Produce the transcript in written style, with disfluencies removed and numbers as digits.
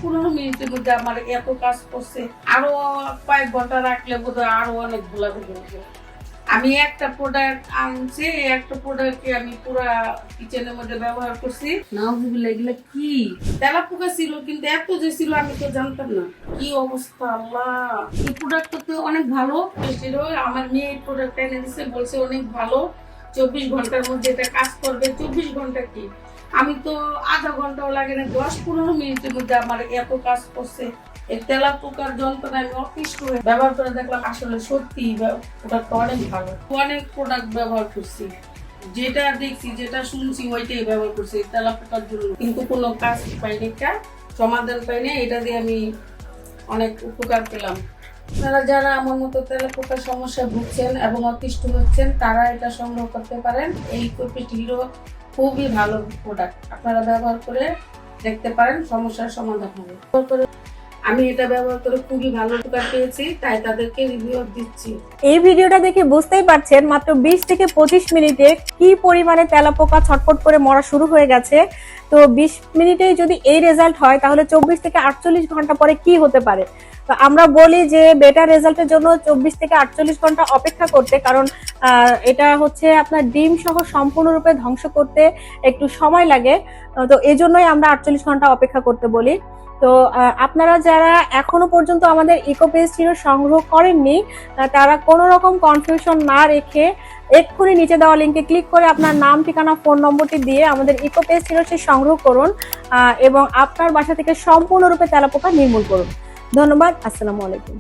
10-15 মিনিটের মধ্যে আমার এত কাজ করছে। আরো কয়েক ঘন্টা রাখলে বোধহয় আরো অনেক ধুলা ধুয়ে উঠবে। আমি একটা প্রোডাক্ট আনছি, একটা প্রোডাক্ট আমি পুরো কিচেনের মধ্যে ব্যবহার করছি। নাউজুবিল্লাহ, এগুলো কি তেলাপোকা ছিল, কিন্তু এত যে ছিল আমি তো জানতাম না। কি অবস্থা আল্লাহ! এই প্রোডাক্টটা তো অনেক ভালো ছিল। আমার মেয়ে এই প্রোডাক্ট এনে দিচ্ছে, বলছে অনেক ভালো, 24 ঘন্টার মধ্যে এটা কাজ করবে। 24 ঘন্টা কি, আমি তো আধা ঘন্টাও লাগে না, 10-15 মিনিটের মধ্যে আমার এত কাজ করছে। এই তেলাপোকার যন্ত্রণা আমি অতিষ্ঠ হয়ে ব্যবহার করে দেখলাম আসলে সত্যি প্রোডাক্টটা অনেক ভালো। অনেক প্রোডাক্ট ব্যবহার করছি, যেটা দেখছি যেটা শুনছি ওইটাই ব্যবহার করছি তেলাপোকার জন্য, কিন্তু কোনো কাজ পাইনি, একটা সমাধান পাইনি। এটা দিয়ে আমি অনেক উপকার পেলাম। আপনারা যারা আমার মতো তেলাপোকার সমস্যা ভুগছেন এবং অতিষ্ঠ হচ্ছেন, তারা এটা সংগ্রহ করতে পারেন। এই কোপিট হিরো খুবই ভালো প্রোডাক্ট, আপনারা ব্যবহার করে দেখতে পারেন, সমস্যার সমাধান হবে। আমি এটা ব্যবহার করে খুবই ভালো উপকার পেয়েছি, তাই তাদেরকে রিভিউ দিচ্ছি। এই ভিডিওটা দেখে বুঝতেই পারছেন মাত্র 20 থেকে 25 মিনিটে কি পরিমাণে তেলাপোকা ছটফট করে মরা শুরু হয়ে গেছে। তো 20 মিনিটেই যদি এই রেজাল্ট হয়, তাহলে 24 থেকে 48 ঘন্টা পরে কি হতে পারে। তো আমরা বলি যে বেটার রেজাল্টের জন্য 24 থেকে 48 ঘন্টা অপেক্ষা করতে, কারণ এটা হচ্ছে আপনার ডিম সহ সম্পূর্ণরূপে ধ্বংস করতে একটু সময় লাগে। তো এই জন্যই আমরা 48 ঘন্টা অপেক্ষা করতে বলি। তো আপনারা যারা এখনো পর্যন্ত আমাদের ইকোপেস্ট হিরো সংগ্রহ করেননি, তারা কোনো রকম কনফিউশন না রেখে এক্ষুনি নিচে দেওয়া লিঙ্কে ক্লিক করে আপনার নাম, ঠিকানা, ফোন নম্বরটি দিয়ে আমাদের ইকোপেস্ট হিরোটি সংগ্রহ করুন এবং আপনার বাসা থেকে সম্পূর্ণরূপে তেলাপোকা নির্মূল করুন। ধন্যবাদ। আসসালামু আলাইকুম।